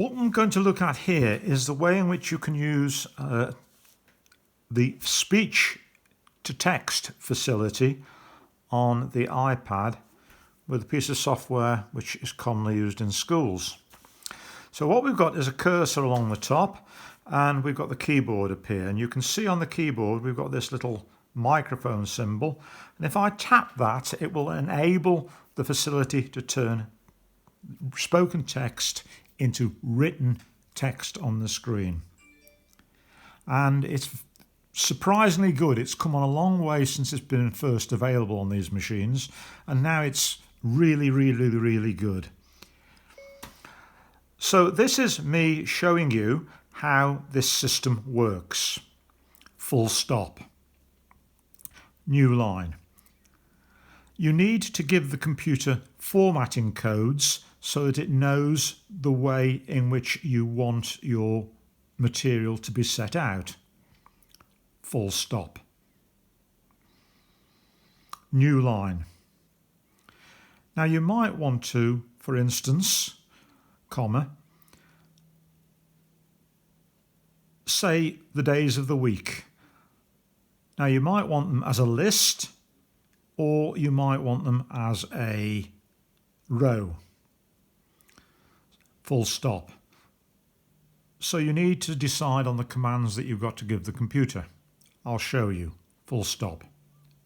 What I'm going to look at here is the way in which you can use the speech to text facility on the iPad with a piece of software which is commonly used in schools. So what we've got is a cursor along the top, and we've got the keyboard up here, and you can see on the keyboard we've got this little microphone symbol, and if I tap that it will enable the facility to turn spoken text into written text on the screen. And it's surprisingly good. It's come on a long way since it's been first available on these machines, and now it's really good. So this is me showing you how this system works. Full stop. New line. You need to give the computer formatting codes so that it knows the way in which you want your material to be set out. Full stop. New line. Now you might want to, for instance, comma, say the days of the week. Now you might want them as a list, or you might want them as a row. Full stop. So you need to decide on the commands that you've got to give the computer. I'll show you. Full stop.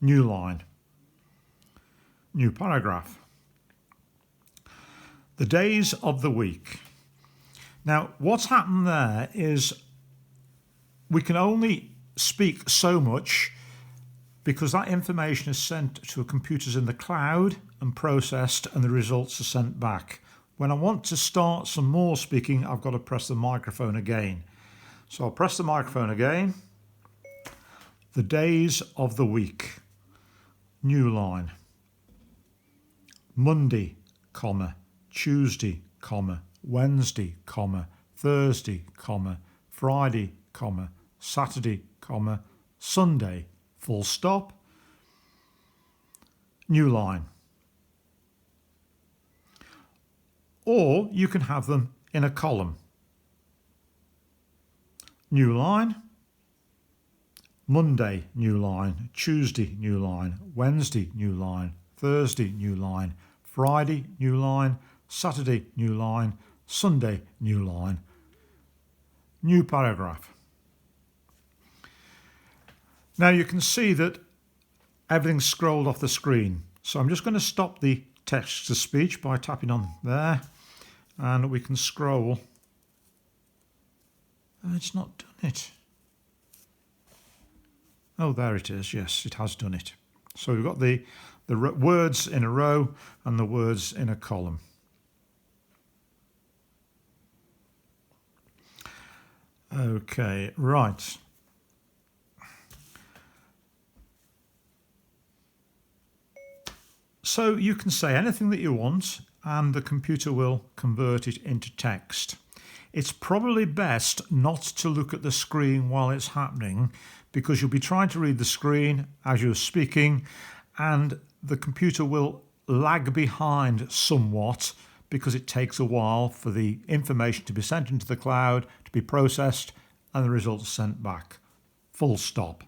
New line. New paragraph. The days of the week. Now what's happened there is we can only speak so much because that information is sent to computers in the cloud and processed, and the results are sent back. When I want to start some more speaking, I've got to press the microphone again. So I'll press the microphone again. The days of the week. New line. Monday, comma, Tuesday, comma, Wednesday, comma, Thursday, comma, Friday, comma, Saturday, comma, Sunday, full stop. New line. Or you can have them in a column. New line. Monday, new line. Tuesday, new line. Wednesday, new line. Thursday, new line. Friday, new line. Saturday, new line. Sunday, new line. New paragraph. Now you can see that everything's scrolled off the screen. So I'm just going to stop the text to speech by tapping on there, and we can scroll. It's not done it. Oh, there it is. Yes, it has done it. So we've got the words in a row and the words in a column. Okay, right. So you can say anything that you want and the computer will convert it into text. It's probably best not to look at the screen while it's happening, because you'll be trying to read the screen as you're speaking, and the computer will lag behind somewhat because it takes a while for the information to be sent into the cloud, to be processed, and the results sent back. Full stop.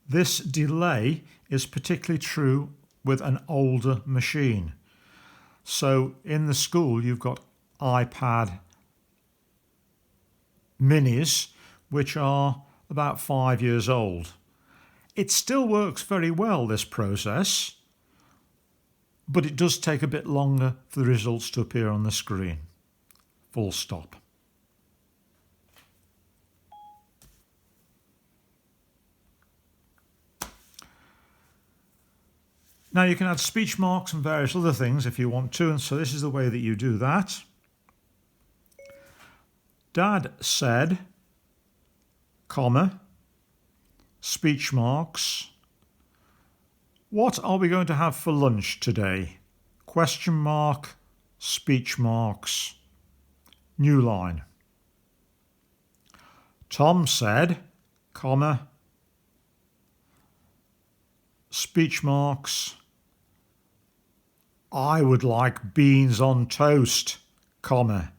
This delay is particularly true with an older machine. So in the school you've got iPad minis which are about 5 years old. It still works very well, this process, but it does take a bit longer for the results to appear on the screen. Full stop. Now you can add speech marks and various other things if you want to, and so this is the way that you do that. Dad said, comma, speech marks. What are we going to have for lunch today? Question mark, speech marks. New line. Tom said, comma, speech marks, I would like beans on toast, comma,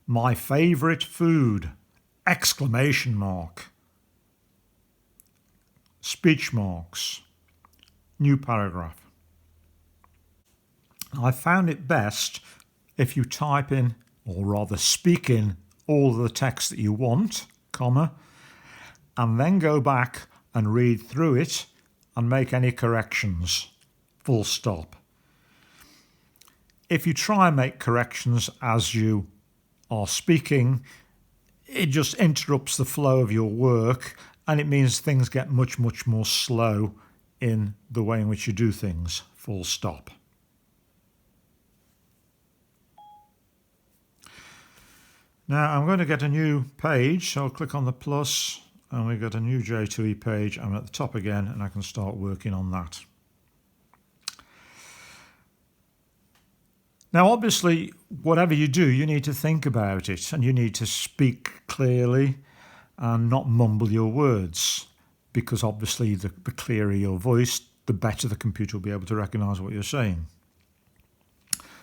my favourite food, exclamation mark. Speech marks. New paragraph. I found it best if you type in, or rather speak in, all the text that you want, comma, and then go back and read through it and make any corrections, full stop. If you try and make corrections as you are speaking, it just interrupts the flow of your work, and it means things get much more slow in the way in which you do things, full stop. Now I'm going to get a new page, so I'll click on the plus and we get a new J2e page. I'm at the top again and I can start working on that. Now obviously whatever you do, you need to think about it and you need to speak clearly and not mumble your words, because obviously the clearer your voice, the better the computer will be able to recognise what you're saying.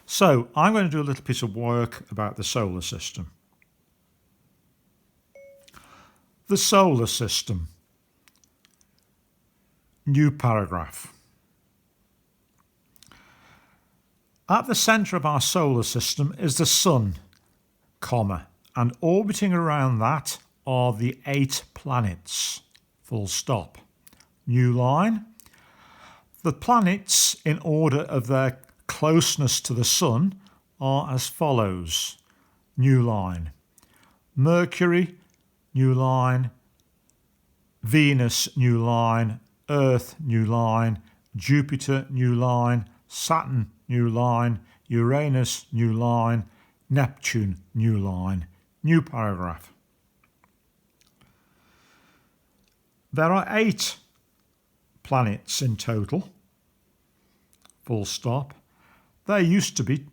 So I'm going to do a little piece of work about the solar system. The solar system. New paragraph. At the centre of our solar system is the Sun, comma, and orbiting around that are the 8 planets, full stop. New line. The planets, in order of their closeness to the Sun, are as follows. New line. Mercury, new line. Venus, new line. Earth, new line. Jupiter, new line. Saturn, new line. Uranus, new line. Neptune, new line. New paragraph. There are 8 planets in total, full stop. There used to be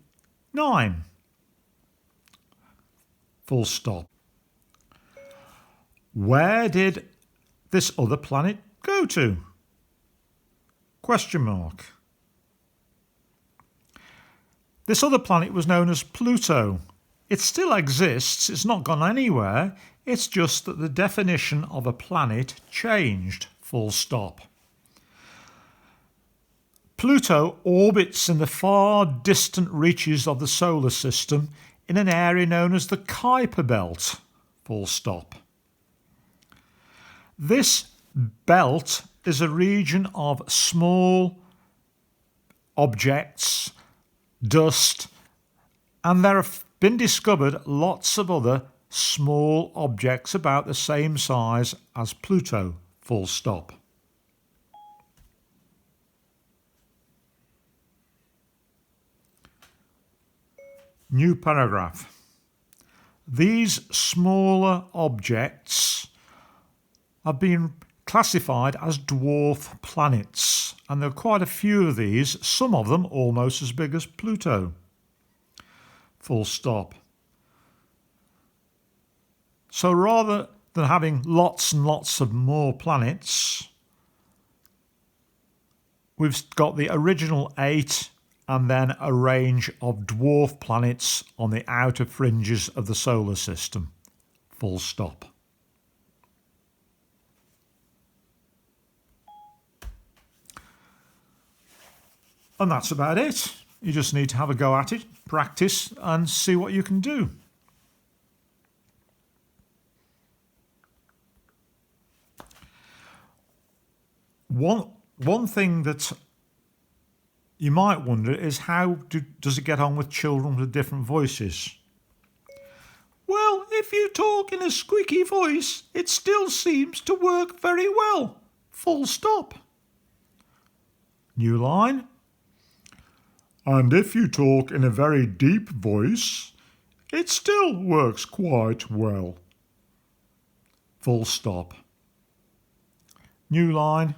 9, full stop. Where did this other planet go to? Question mark. This other planet was known as Pluto. It still exists, it's not gone anywhere, it's just that the definition of a planet changed, full stop. Pluto orbits in the far distant reaches of the solar system in an area known as the Kuiper Belt, full stop. This belt is a region of small objects, dust, and there have been discovered lots of other small objects about the same size as Pluto, full stop. New paragraph. These smaller objects have been classified as dwarf planets, and there are quite a few of these, some of them almost as big as Pluto. Full stop. So rather than having lots and lots of more planets, we've got the original 8 and then a range of dwarf planets on the outer fringes of the solar system. Full stop. And that's about it. You just need to have a go at it, practice, and see what you can do. One thing that you might wonder is how does it get on with children with different voices? Well, if you talk in a squeaky voice, it still seems to work very well. Full stop. New line. And if you talk in a very deep voice, it still works quite well. Full stop. New line.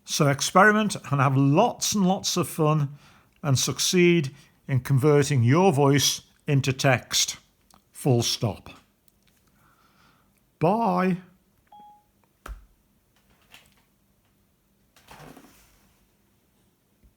So experiment and have lots and lots of fun and succeed in converting your voice into text. Full stop. Bye.